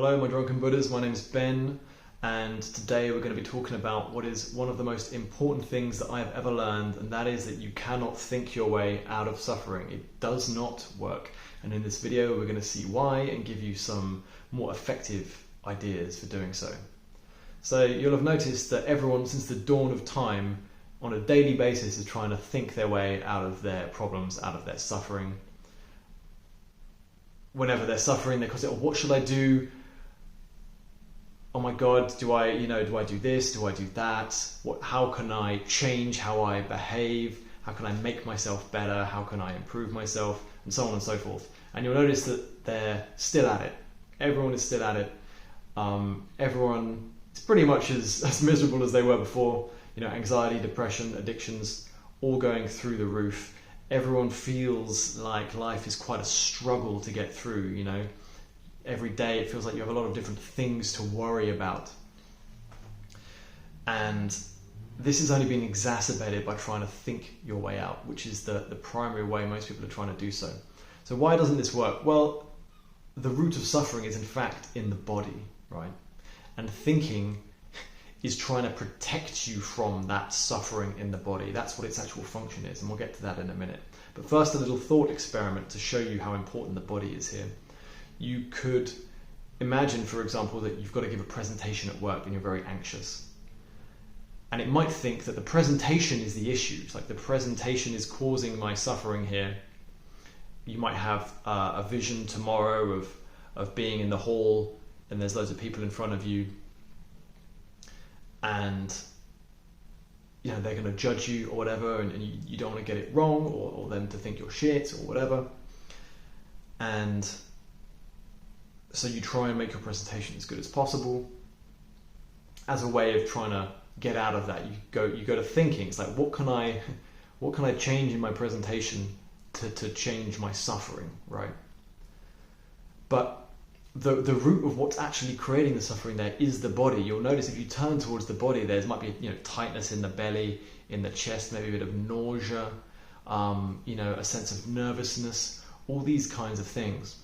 Hello, my drunken Buddhas. My name is Ben, and today we're going to be talking about what is one of the most important things that I have ever learned, and that is that you cannot think your way out of suffering. It does not work. And in this video, we're going to see why and give you some more effective ideas for doing so. So you'll have noticed that everyone, since the dawn of time, on a daily basis is trying to think their way out of their problems, out of their suffering. Whenever they're suffering, they say, "Oh, what should I do? Oh my God, do I do this? Do I do that? How can I change how I behave? How can I make myself better? How can I improve myself?" And so on and so forth. And you'll notice that they're still at it. Everyone is still at it. Everyone is pretty much as miserable as they were before. Anxiety, depression, addictions, all going through the roof. Everyone feels like life is quite a struggle to get through, Every day it feels like you have a lot of different things to worry about. And this has only been exacerbated by trying to think your way out, which is the primary way most people are trying to do so. So why doesn't this work? Well, the root of suffering is in fact in the body, right? And thinking is trying to protect you from that suffering in the body. That's what its actual function is, and we'll get to that in a minute. But first, a little thought experiment to show you how important the body is here. You could imagine, for example, that you've got to give a presentation at work and you're very anxious. And it might think that the presentation is the issue. It's like the presentation is causing my suffering here. You might have a vision tomorrow of being in the hall and there's loads of people in front of you, and they're going to judge you or whatever, and you don't want to get it wrong or them to think you're shit or whatever. And so you try and make your presentation as good as possible. As a way of trying to get out of that, you go to thinking. It's like, what can I change in my presentation to change my suffering, right? But the root of what's actually creating the suffering there is the body. You'll notice if you turn towards the body, there might be tightness in the belly, in the chest, maybe a bit of nausea, a sense of nervousness, all these kinds of things.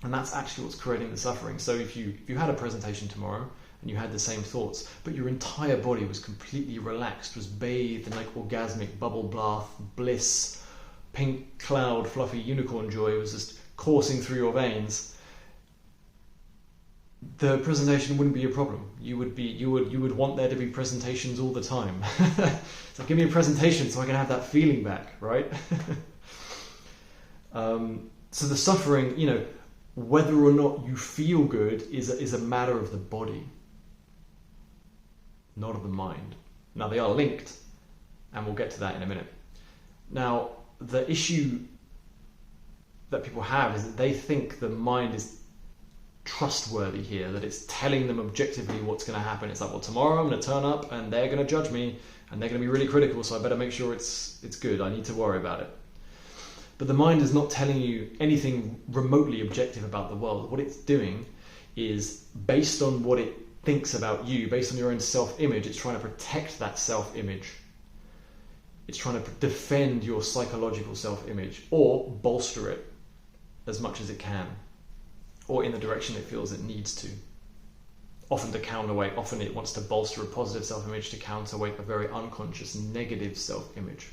And that's actually what's creating the suffering. So if you had a presentation tomorrow and you had the same thoughts, but your entire body was completely relaxed, was bathed in like orgasmic bubble bath bliss, pink cloud, fluffy unicorn joy was just coursing through your veins, the presentation wouldn't be a problem. You would want there to be presentations all the time. So give me a presentation so I can have that feeling back, right? So the suffering, whether or not you feel good is a matter of the body, not of the mind. Now they are linked, and we'll get to that in a minute. Now the issue that people have is that they think the mind is trustworthy here, that it's telling them objectively what's going to happen. It's like, well, tomorrow I'm going to turn up and they're going to judge me and they're going to be really critical, so I better make sure it's good. I need to worry about it. But the mind is not telling you anything remotely objective about the world. What it's doing is, based on what it thinks about you, based on your own self-image, it's trying to protect that self-image. It's trying to defend your psychological self-image or bolster it as much as it can, or in the direction it feels it needs to. Often to counterweight, often it wants to bolster a positive self-image to counterweight a very unconscious negative self-image.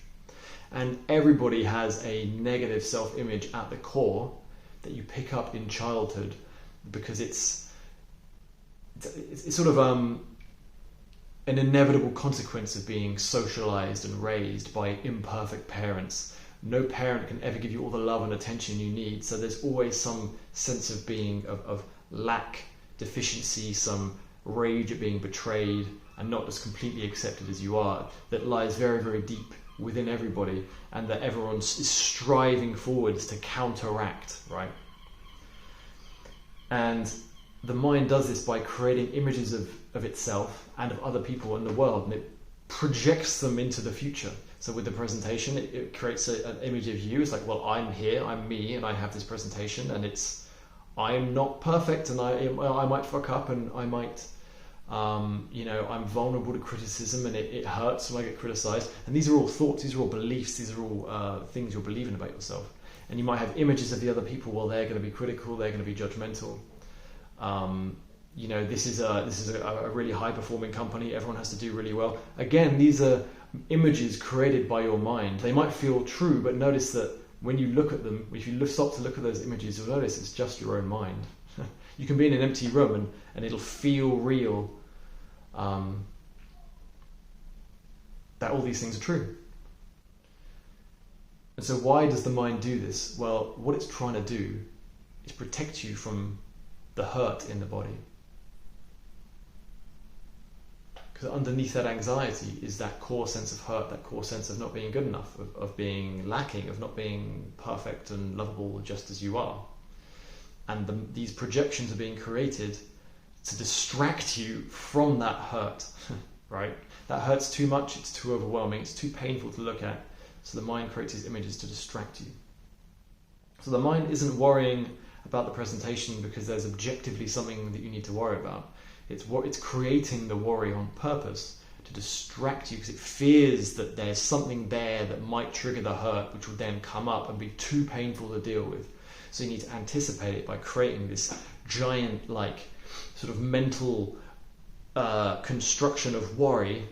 And everybody has a negative self-image at the core that you pick up in childhood, because it's sort of an inevitable consequence of being socialized and raised by imperfect parents. No parent can ever give you all the love and attention you need, so there's always some sense of being of lack, deficiency, some rage at being betrayed and not as completely accepted as you are, that lies very, very deep within everybody, and that everyone is striving forwards to counteract, right? And the mind does this by creating images of itself and of other people in the world, and it projects them into the future. So with the presentation, it creates an image of you. It's like, well, I'm here, I'm me, and I have this presentation, and I'm not perfect, and I might fuck up, and I might, I'm vulnerable to criticism, and it hurts when I get criticized. And these are all thoughts, these are all beliefs, these are all things you're believing about yourself. And you might have images of the other people. Well, they're going to be critical, they're going to be judgmental. This is a really high performing company. Everyone has to do really well. Again, these are images created by your mind. They might feel true, but notice that when you look at them, if you stop to look at those images, you'll notice it's just your own mind. You can be in an empty room and it'll feel real, that all these things are true. And so why does the mind do this? Well, what it's trying to do is protect you from the hurt in the body. Because underneath that anxiety is that core sense of hurt, that core sense of not being good enough, of being lacking, of not being perfect and lovable just as you are. And these projections are being created to distract you from that hurt, right? That hurts too much, it's too overwhelming, it's too painful to look at. So the mind creates these images to distract you. So the mind isn't worrying about the presentation because there's objectively something that you need to worry about. It's creating the worry on purpose to distract you because it fears that there's something there that might trigger the hurt, which will then come up and be too painful to deal with. So you need to anticipate it by creating this giant, sort of mental construction of worry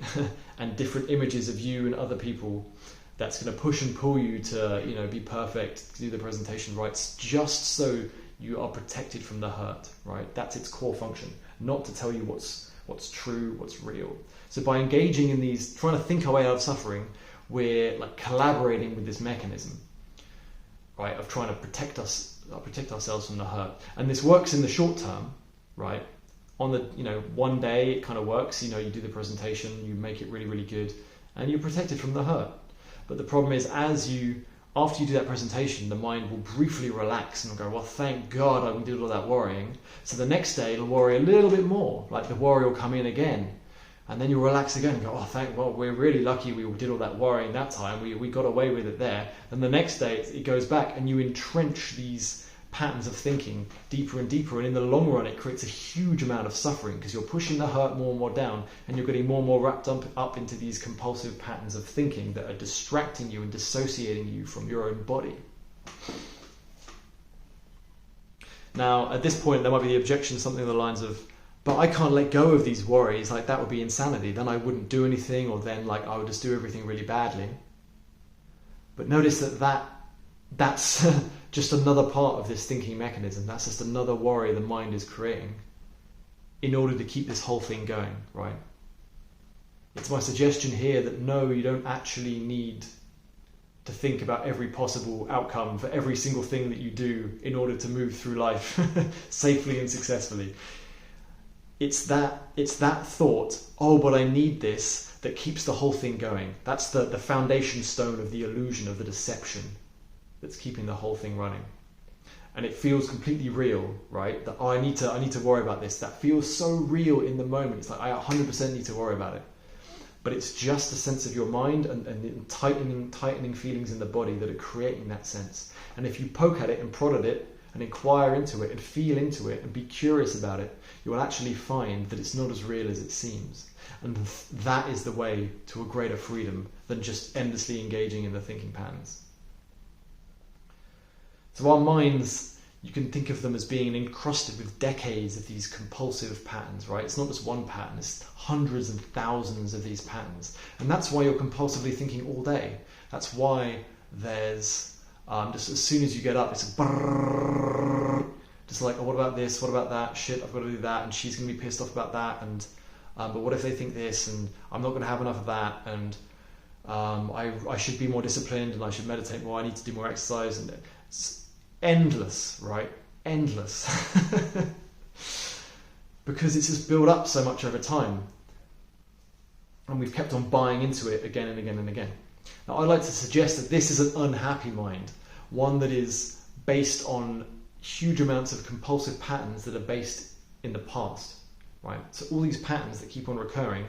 and different images of you and other people that's going to push and pull you to, be perfect, do the presentation right, just so you are protected from the hurt, right? That's its core function, not to tell you what's true, what's real. So by engaging in these, trying to think our way out of suffering, we're collaborating with this mechanism, right, of trying to protect ourselves from the hurt. And this works in the short term, right? On the, one day it kind of works, you do the presentation, you make it really, really good, and you're protected from the hurt. But the problem is, after you do that presentation, the mind will briefly relax and go, well, thank God I did all that worrying. So the next day it'll worry a little bit more, the worry will come in again. And then you'll relax again and go, we're really lucky we did all that worrying that time. We got away with it there. And the next day it goes back and you entrench these patterns of thinking deeper and deeper, and in the long run it creates a huge amount of suffering because you're pushing the hurt more and more down, and you're getting more and more wrapped up into these compulsive patterns of thinking that are distracting you and dissociating you from your own body. Now at this point there might be the objection, something along the lines of, but I can't let go of these worries, that would be insanity, then I wouldn't do anything, or then I would just do everything really badly. But notice that's just another part of this thinking mechanism. That's just another worry the mind is creating in order to keep this whole thing going, right? It's my suggestion here that no, you don't actually need to think about every possible outcome for every single thing that you do in order to move through life safely and successfully. It's that thought, but I need this, that keeps the whole thing going. That's the foundation stone of the illusion, of the deception, that's keeping the whole thing running. And it feels completely real, right? That I need to worry about this. That feels so real in the moment. It's I 100% need to worry about it. But it's just a sense of your mind and tightening feelings in the body that are creating that sense. And if you poke at it and prod at it and inquire into it and feel into it and be curious about it, you will actually find that it's not as real as it seems. And that is the way to a greater freedom than just endlessly engaging in the thinking patterns. So our minds, you can think of them as being encrusted with decades of these compulsive patterns, right? It's not just one pattern, it's hundreds and thousands of these patterns. And that's why you're compulsively thinking all day. That's why there's, just as soon as you get up, it's a brrrr, just what about this, what about that, shit, I've got to do that, and she's going to be pissed off about that, and but what if they think this, and I'm not going to have enough of that, and I should be more disciplined, and I should meditate more, I need to do more exercise, and it's endless, right? Endless. Because it's just built up so much over time. And we've kept on buying into it again and again and again. Now, I'd like to suggest that this is an unhappy mind, one that is based on huge amounts of compulsive patterns that are based in the past, right? So all these patterns that keep on recurring,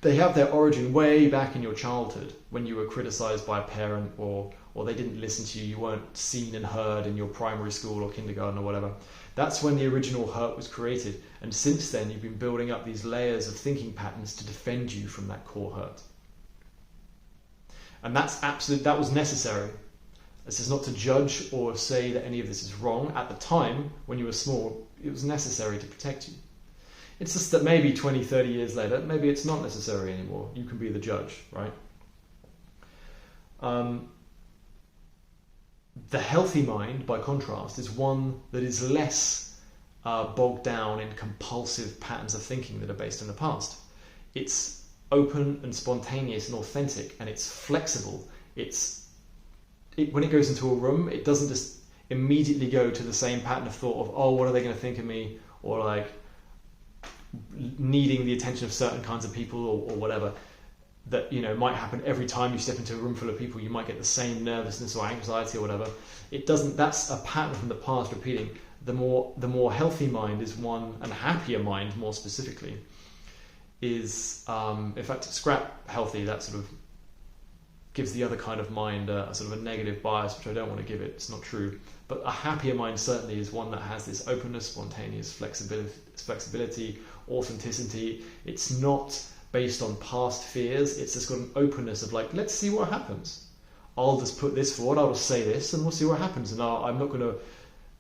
they have their origin way back in your childhood, when you were criticized by a parent, or they didn't listen to you, you weren't seen and heard in your primary school or kindergarten or whatever. That's when the original hurt was created. And since then, you've been building up these layers of thinking patterns to defend you from that core hurt. And that was necessary. This is not to judge or say that any of this is wrong. At the time, when you were small, it was necessary to protect you. It's just that maybe 20, 30 years later, maybe it's not necessary anymore. You can be the judge, right? The healthy mind, by contrast, is one that is less bogged down in compulsive patterns of thinking that are based in the past. It's open and spontaneous and authentic, and it's flexible. When it goes into a room, it doesn't just immediately go to the same pattern of thought of, oh, what are they going to think of me? Or like needing the attention of certain kinds of people or whatever. That, you know, might happen every time you step into a room full of people. You might get the same nervousness or anxiety or whatever. It doesn't. That's a pattern from the past repeating. The more healthy mind is one, and happier mind more specifically is, in fact, scrap healthy. That sort of gives the other kind of mind a sort of a negative bias, which I don't want to give it. It's not true. But a happier mind certainly is one that has this openness, spontaneous flexibility, authenticity. It's not based on past fears. It's just got an openness of like, let's see what happens. I'll just put this forward, I'll just say this, and we'll see what happens. And I'm not going to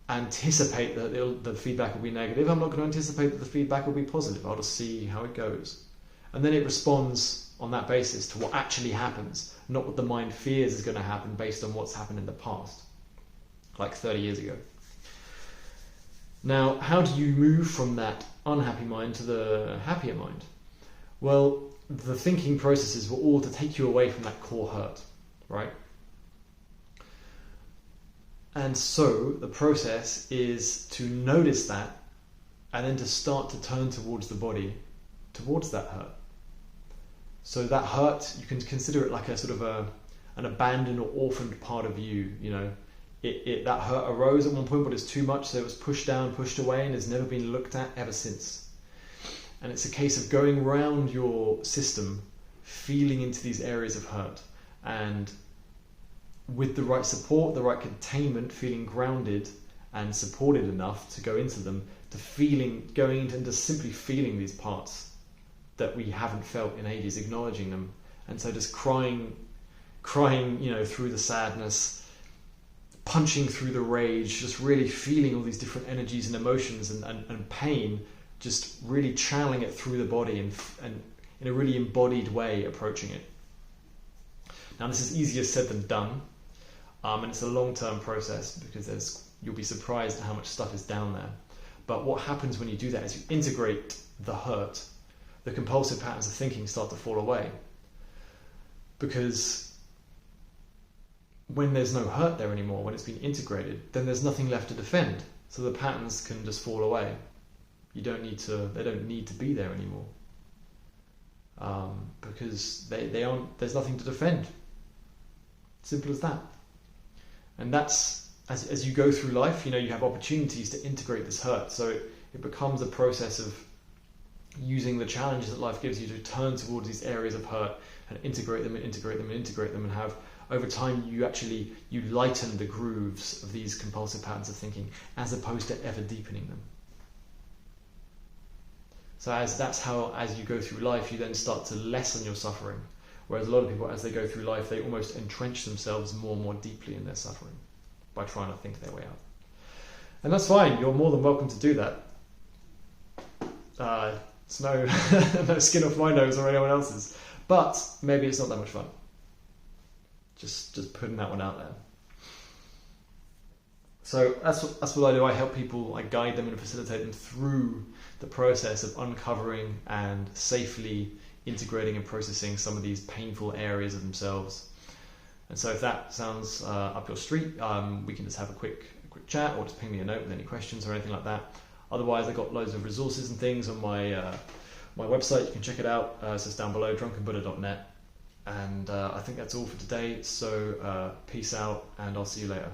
anticipate that the feedback will be negative. I'm not going to anticipate that the feedback will be positive. I'll just see how it goes. And then it responds on that basis to what actually happens, not what the mind fears is going to happen based on what's happened in the past, like 30 years ago. Now, how do you move from that unhappy mind to the happier mind? Well, the thinking processes were all to take you away from that core hurt, right? And so the process is to notice that and then to start to turn towards the body, towards that hurt. So that hurt, you can consider it like a sort of an abandoned or orphaned part of you, you know. That hurt arose at one point, but it's too much, so it was pushed down, pushed away, and has never been looked at ever since. And it's a case of going around your system, feeling into these areas of hurt, and with the right support, the right containment, feeling grounded and supported enough to go into them, going into and just simply feeling these parts that we haven't felt in ages, acknowledging them. And so just crying, you know, through the sadness, punching through the rage, just really feeling all these different energies and emotions and pain, just really channeling it through the body and in a really embodied way approaching it. Now this is easier said than done, and it's a long-term process because you'll be surprised at how much stuff is down there. But what happens when you do that is you integrate the hurt, the compulsive patterns of thinking start to fall away. Because when there's no hurt there anymore, when it's been integrated, then there's nothing left to defend. So the patterns can just fall away. They don't need to be there anymore, because they aren't. There's nothing to defend. Simple as that. And that's as you go through life. You know, you have opportunities to integrate this hurt. So it becomes a process of using the challenges that life gives you to turn towards these areas of hurt and integrate them, and have over time you lighten the grooves of these compulsive patterns of thinking, as opposed to ever deepening them. So that's how, as you go through life, you then start to lessen your suffering. Whereas a lot of people, as they go through life, they almost entrench themselves more and more deeply in their suffering by trying to think their way out. And that's fine. You're more than welcome to do that. It's no skin off my nose or anyone else's. But maybe it's not that much fun. Just putting that one out there. So that's what I do. I help people. I guide them and facilitate them through the process of uncovering and safely integrating and processing some of these painful areas of themselves. And so if that sounds up your street, we can just have a quick chat, or just ping me a note with any questions or anything like that. Otherwise, I've got loads of resources and things on my website. You can check it out. It's just down below, drunkenbuddha.net. And I think that's all for today. So peace out, and I'll see you later.